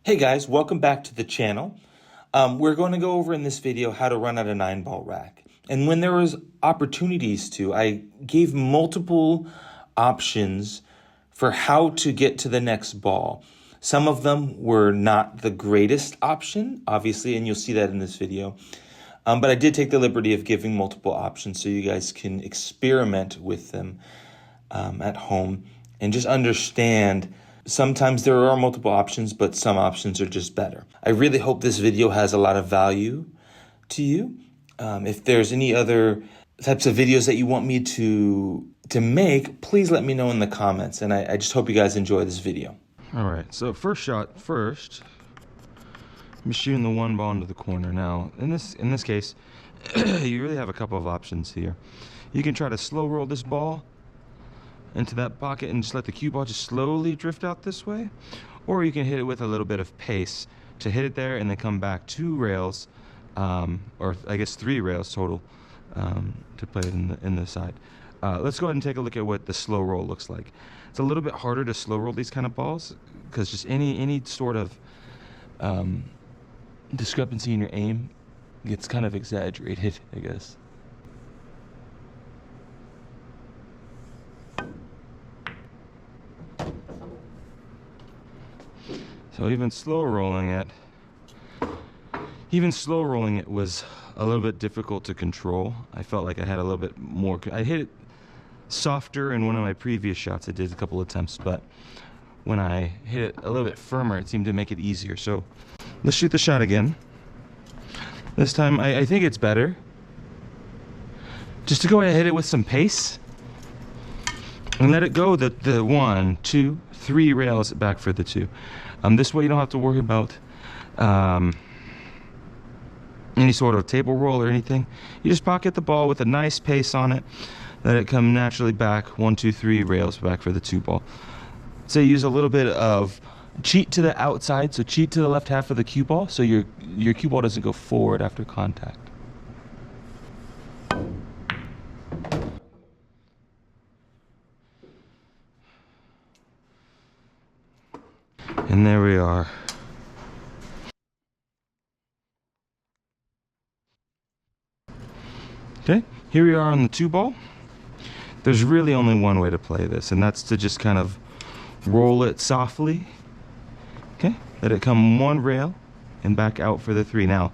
Hey guys, welcome back to the channel. We're going to go over in this video how to run out a 9-ball rack. And when there was opportunities to, I gave multiple options for how to get to the next ball. Some of them were not the greatest option, obviously, and you'll see that in this video. But I did take the liberty of giving multiple options so you guys can experiment with them at home and just understand. Sometimes there are multiple options, but some options are just better. I really hope this video has a lot of value to you. If there's any other types of videos that you want me to make, please let me know in the comments. And I just hope you guys enjoy this video. All right, so first shot first. I'm shooting the one ball into the corner. Now, in this case, you really have a couple of options here. You can try to slow roll this ball into that pocket and just let the cue ball just slowly drift out this way, or you can hit it with a little bit of pace to hit it there and then come back 2 rails, or I guess 3 rails total, to play it in the side. Let's go ahead and take a look at what the slow roll looks like. It's a little bit harder to slow roll these kind of balls because just any sort of discrepancy in your aim gets kind of exaggerated, I guess. So even slow rolling it was a little bit difficult to control. I felt like I had a little bit more. I hit it softer in one of my previous shots. I did a couple attempts, but when I hit it a little bit firmer, it seemed to make it easier. So let's shoot the shot again. This time, I think it's better just to go ahead and hit it with some pace and let it go the 1, 2, 3 rails back for the 2. This way you don't have to worry about any sort of table roll or anything. You just pocket the ball with a nice pace on it, let it come naturally back 1, 2, 3 rails back for the 2 ball. So use a little bit of cheat to the outside, so cheat to the left half of the cue ball so your cue ball doesn't go forward after contact. And there we are. Okay, here we are on the 2 ball. There's really only one way to play this, and that's to just kind of roll it softly. Okay, let it come 1 rail and back out for the 3. Now,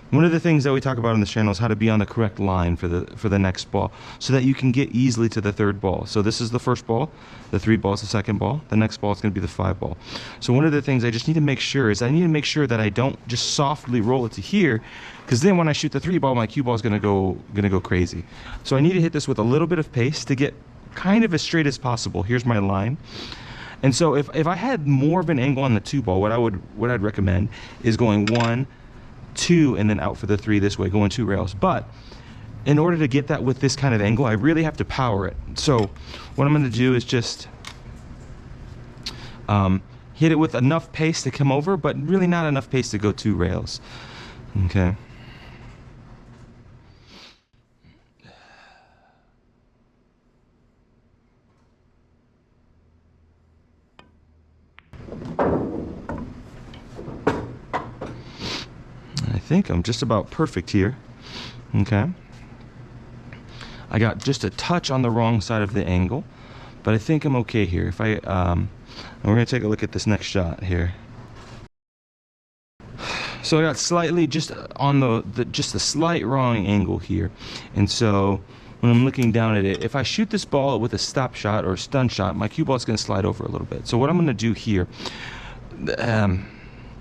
one of the things that we talk about on this channel is how to be on the correct line for the next ball so that you can get easily to the 3rd ball. So this is the 1st ball, the 3 ball is the 2nd ball, the next ball is going to be the 5 ball. So one of the things I just need to make sure is I need to make sure that I don't just softly roll it to here, because then when I shoot the 3 ball, my cue ball is going to go crazy. So I need to hit this with a little bit of pace to get kind of as straight as possible. Here's my line. And so if I had more of an angle on the 2 ball, what I'd recommend is going 1, 2, and then out for the 3 this way, going 2 rails. But in order to get that with this kind of angle, I really have to power it. So what I'm going to do is just hit it with enough pace to come over, but really not enough pace to go 2 rails. Okay. I think I'm just about perfect here. Okay. I got just a touch on the wrong side of the angle, but I think I'm okay here. If we're gonna take a look at this next shot here. So I got slightly just on just a slight wrong angle here, and so when I'm looking down at it, if I shoot this ball with a stop shot or a stun shot, my cue ball is gonna slide over a little bit. So what I'm gonna do here,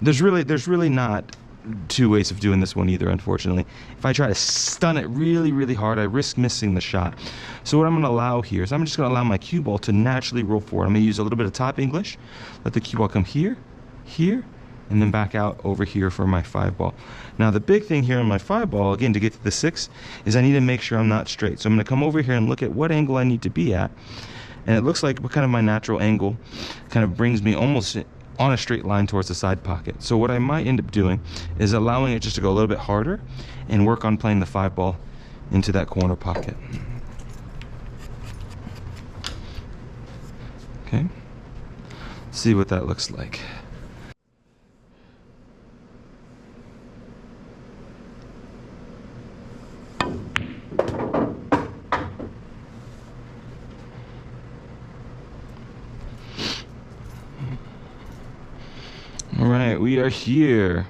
there's really not 2 ways of doing this one either, unfortunately. If I try to stun it really, really hard, I risk missing the shot. So what I'm going to allow here is I'm just going to allow my cue ball to naturally roll forward. I'm going to use a little bit of top English, let the cue ball come here, here, and then back out over here for my 5 ball. Now the big thing here on my 5 ball, again, to get to the 6, is I need to make sure I'm not straight. So I'm going to come over here and look at what angle I need to be at. And it looks like what kind of my natural angle kind of brings me almost on a straight line towards the side pocket. So what I might end up doing is allowing it just to go a little bit harder and work on playing the 5 ball into that corner pocket. Okay, see what that looks like. All right, we are here.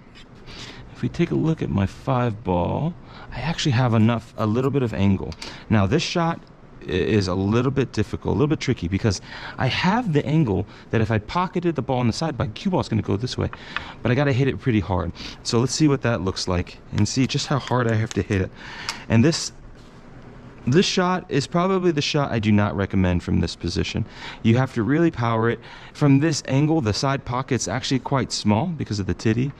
If we take a look at my 5-ball, I actually have a little bit of angle. Now this shot is a little bit difficult, a little bit tricky, because I have the angle that if I pocketed the ball on the side, my cue ball is going to go this way, but I got to hit it pretty hard. So let's see what that looks like and see just how hard I have to hit it. And this shot is probably the shot I do not recommend from this position. You have to really power it. From this angle, the side pocket's actually quite small because of the titty,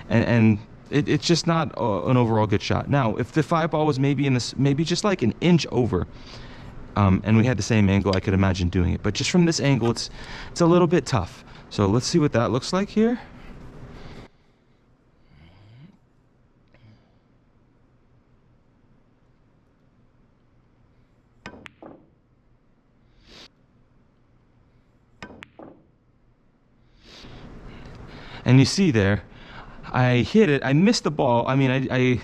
and it's just not an overall good shot. Now, if the 5-ball was maybe maybe just like an inch over, and we had the same angle, I could imagine doing it. But just from this angle, it's a little bit tough. So let's see what that looks like here. And you see there, I hit it. I missed the ball. I mean, I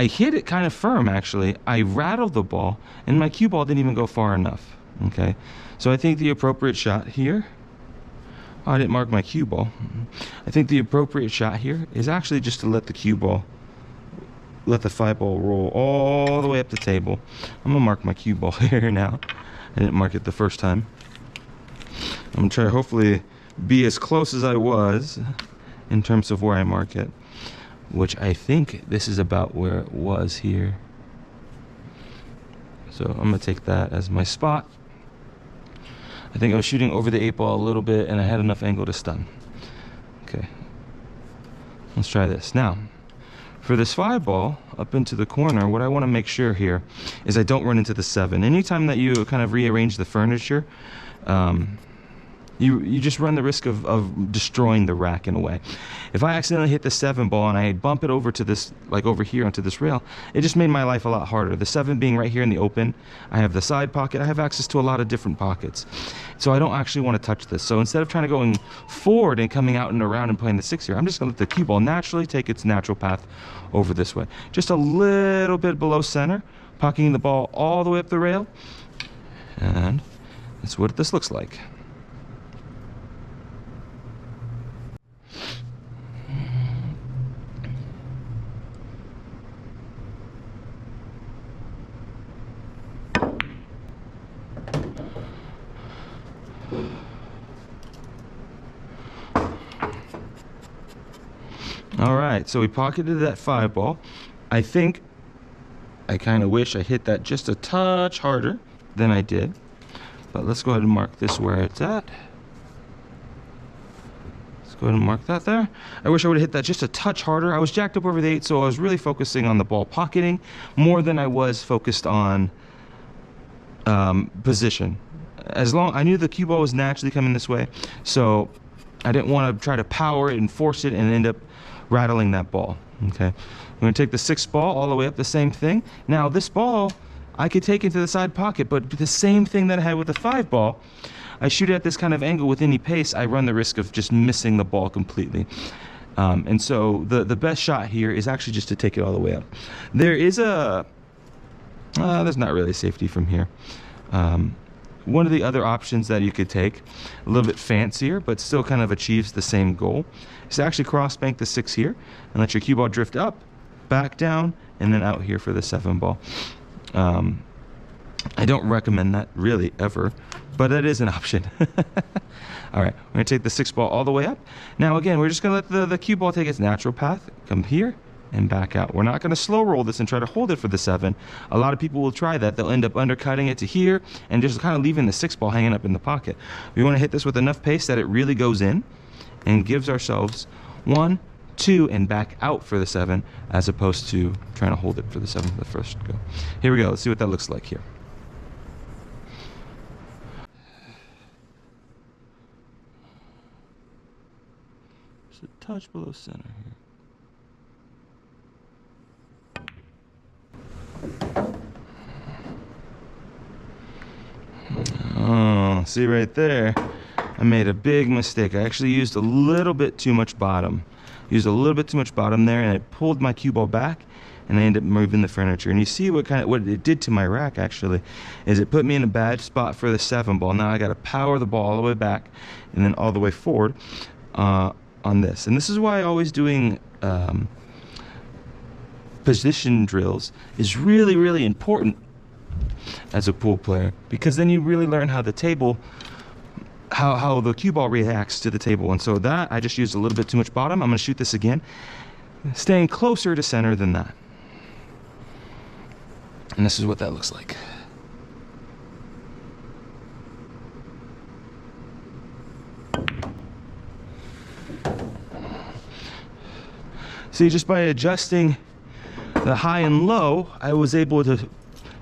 hit it kind of firm, actually. I rattled the ball, and my cue ball didn't even go far enough. Okay, so I think the appropriate shot here, oh, I didn't mark my cue ball. I think the appropriate shot here is actually just to let the 5-ball roll all the way up the table. I'm gonna mark my cue ball here now. I didn't mark it the first time. I'm gonna try to hopefully be as close as I was in terms of where I mark it, which I think this is about where it was here. So I'm gonna take that as my spot. I think I was shooting over the 8-ball a little bit, and I had enough angle to stun. Okay, let's try this. Now, for this 5-ball up into the corner, what I want to make sure here is I don't run into the 7. Anytime that you kind of rearrange the furniture, you just run the risk of destroying the rack in a way. If I accidentally hit the 7-ball and I bump it over to this, like over here onto this rail, it just made my life a lot harder. The 7 being right here in the open, I have the side pocket, I have access to a lot of different pockets. So I don't actually want to touch this. So instead of trying to going forward and coming out and around and playing the 6 here, I'm just going to let the cue ball naturally take its natural path over this way. Just a little bit below center, pocketing the ball all the way up the rail. And that's what this looks like. All right, so we pocketed that 5-ball. I think I kind of wish I hit that just a touch harder than I did, but let's go ahead and mark this where it's at. Let's go ahead and mark that there. I wish I would have hit that just a touch harder. I was jacked up over the 8, so I was really focusing on the ball pocketing more than I was focused on position. I knew the cue ball was naturally coming this way, so I didn't want to try to power it and force it and end up rattling that ball. Okay, I'm going to take the 6-ball all the way up, the same thing. Now this ball I could take into the side pocket, but the same thing that I had with the 5-ball, I shoot at this kind of angle with any pace, I run the risk of just missing the ball completely. And so the best shot here is actually just to take it all the way up. There is there's not really safety from here. One of the other options that you could take, a little bit fancier, but still kind of achieves the same goal, is to actually cross bank the 6 here and let your cue ball drift up, back down, and then out here for the 7-ball. I don't recommend that really ever, but that is an option. All right, we're gonna take the 6-ball all the way up. Now again, we're just gonna let the cue ball take its natural path, come here and back out. We're not gonna slow roll this and try to hold it for the 7. A lot of people will try that. They'll end up undercutting it to here and just kind of leaving the 6-ball hanging up in the pocket. We wanna hit this with enough pace that it really goes in and gives ourselves 1, 2, and back out for the 7, as opposed to trying to hold it for the 7 for the first go. Here we go, let's see what that looks like here. Just a touch below center here. Oh, see right there, I made a big mistake. I actually used a little bit too much bottom. Used a little bit too much bottom there, and it pulled my cue ball back, and I ended up moving the furniture. And you see what it did to my rack actually, is it put me in a bad spot for the 7-ball. Now I got to power the ball all the way back, and then all the way forward. on this. And this is why always doing position drills is really, really important as a pool player, because then you really learn how the table, how the cue ball reacts to the table. And so that, I just used a little bit too much bottom. I'm going to shoot this again, staying closer to center than that. And this is what that looks like. See, just by adjusting the high and low, I was able to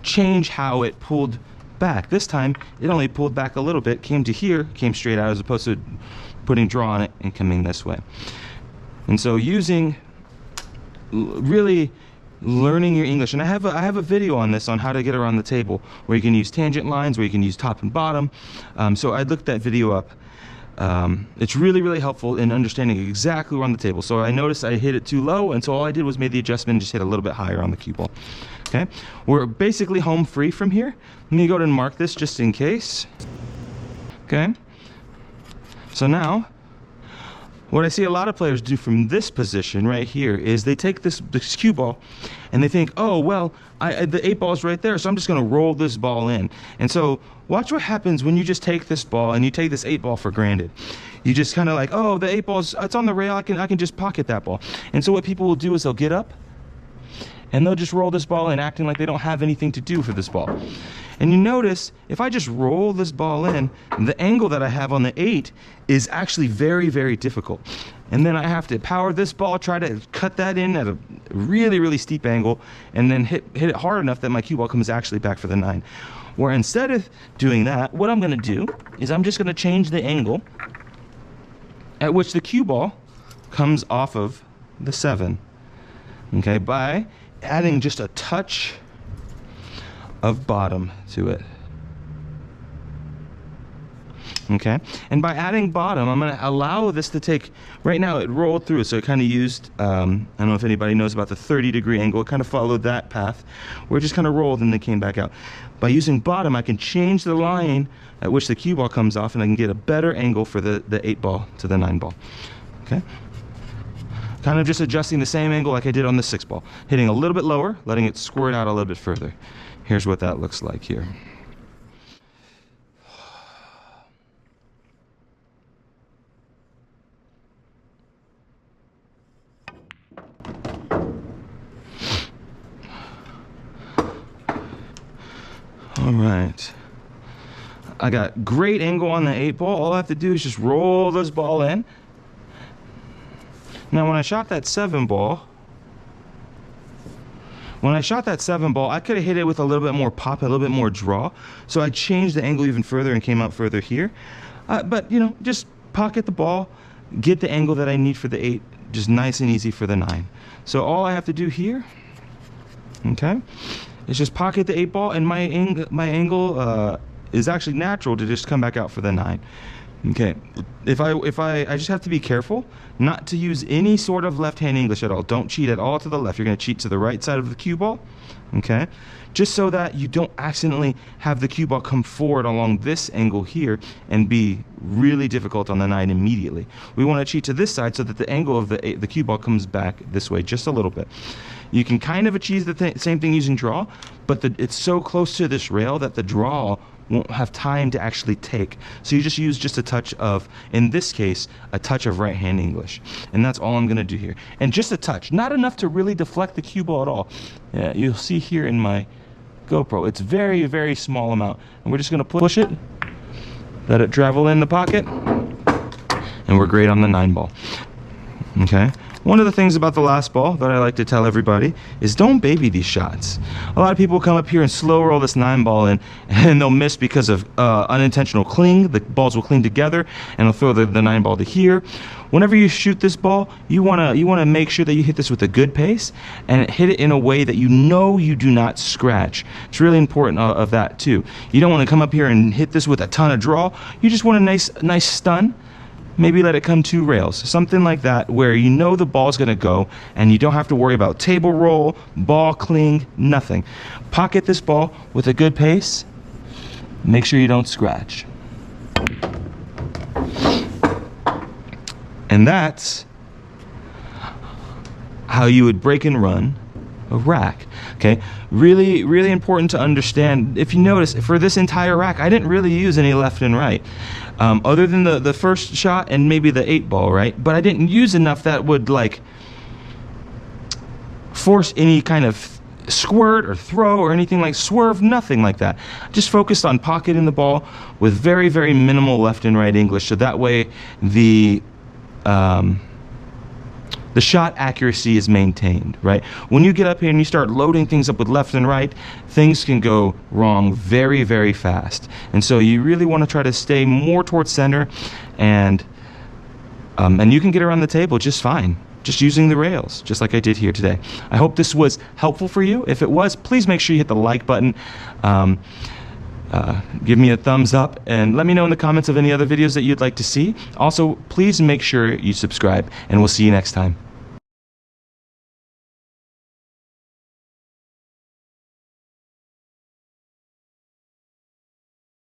change how it pulled back. This time, it only pulled back a little bit, came to here, came straight out, as opposed to putting draw on it and coming this way. And so using, really learning your English, and I have a video on this, on how to get around the table, where you can use tangent lines, where you can use top and bottom. So I looked that video up. It's really, really helpful in understanding exactly where on the table. So I noticed I hit it too low, and so all I did was made the adjustment and just hit a little bit higher on the cue ball. Okay, we're basically home free from here. Let me go ahead and mark this just in case. Okay, so now what I see a lot of players do from this position right here is they take this cue ball and they think, oh, well, the 8 ball is right there, so I'm just going to roll this ball in. And so watch what happens when you just take this ball and you take this 8 ball for granted. You just kind of like, oh, the 8 ball's, it's on the rail, I can just pocket that ball. And so what people will do is they'll get up and they'll just roll this ball in, acting like they don't have anything to do for this ball. And you notice, if I just roll this ball in, the angle that I have on the 8 is actually very, very difficult. And then I have to power this ball, try to cut that in at a really, really steep angle, and then hit it hard enough that my cue ball comes actually back for the 9. Where instead of doing that, what I'm gonna do is I'm just gonna change the angle at which the cue ball comes off of the 7. Okay, by adding just a touch of bottom to it. Okay, and by adding bottom, I'm going to allow this to take, right now it rolled through, so it kind of used, I don't know if anybody knows about the 30-degree angle, it kind of followed that path, where it just kind of rolled and then came back out. By using bottom, I can change the line at which the cue ball comes off, and I can get a better angle for the 8 ball to the 9 ball. Okay, kind of just adjusting the same angle like I did on the 6 ball, hitting a little bit lower, letting it squirt out a little bit further. Here's what that looks like here. All right, I got great angle on the 8 ball. All I have to do is just roll this ball in. Now when I shot that 7 ball, I could have hit it with a little bit more pop, a little bit more draw. So I changed the angle even further and came out further here. But, you know, just pocket the ball, get the angle that I need for the 8, just nice and easy for the 9. So all I have to do here, okay, is just pocket the 8 ball, and my angle is actually natural to just come back out for the 9. Okay, if I just have to be careful not to use any sort of left-hand English at all. Don't cheat at all to the left. You're going to cheat to the right side of the cue ball, okay? Just so that you don't accidentally have the cue ball come forward along this angle here and be really difficult on the 9 immediately. We want to cheat to this side so that the angle of the cue ball comes back this way just a little bit. You can kind of achieve the same thing using draw, but it's so close to this rail that the draw won't have time to actually take. So you just use just a touch of, in this case, a touch of right-hand English. And that's all I'm going to do here. And just a touch, not enough to really deflect the cue ball at all. Yeah, you'll see here in my GoPro, it's very, very small amount. And we're just going to push it, let it travel in the pocket, and we're great on the 9 ball. Okay? One of the things about the last ball that I like to tell everybody is don't baby these shots. A lot of people come up here and slow roll this 9 ball in, and they'll miss because of unintentional cling. The balls will cling together, and they'll throw the 9 ball to here. Whenever you shoot this ball, you wanna make sure that you hit this with a good pace and hit it in a way that you know you do not scratch. It's really important of that too. You don't want to come up here and hit this with a ton of draw. You just want a nice stun. Maybe let it come 2 rails, something like that, where you know the ball's gonna go and you don't have to worry about table roll, ball cling, nothing. Pocket this ball with a good pace. Make sure you don't scratch. And that's how you would break and run a rack. Okay, really, really important to understand. If you notice, for this entire rack, I didn't really use any left and right, other than the first shot and maybe the 8-ball, right? But I didn't use enough that would like force any kind of squirt or throw or anything like swerve, nothing like that. Just focused on pocketing the ball with very, very minimal left and right English, so that way the shot accuracy is maintained, right? When you get up here and you start loading things up with left and right, things can go wrong very, very fast. And so you really want to try to stay more towards center, and you can get around the table just fine, just using the rails, just like I did here today. I hope this was helpful for you. If it was, please make sure you hit the like button. Give me a thumbs up and let me know in the comments of any other videos that you'd like to see. Also, please make sure you subscribe, and we'll see you next time.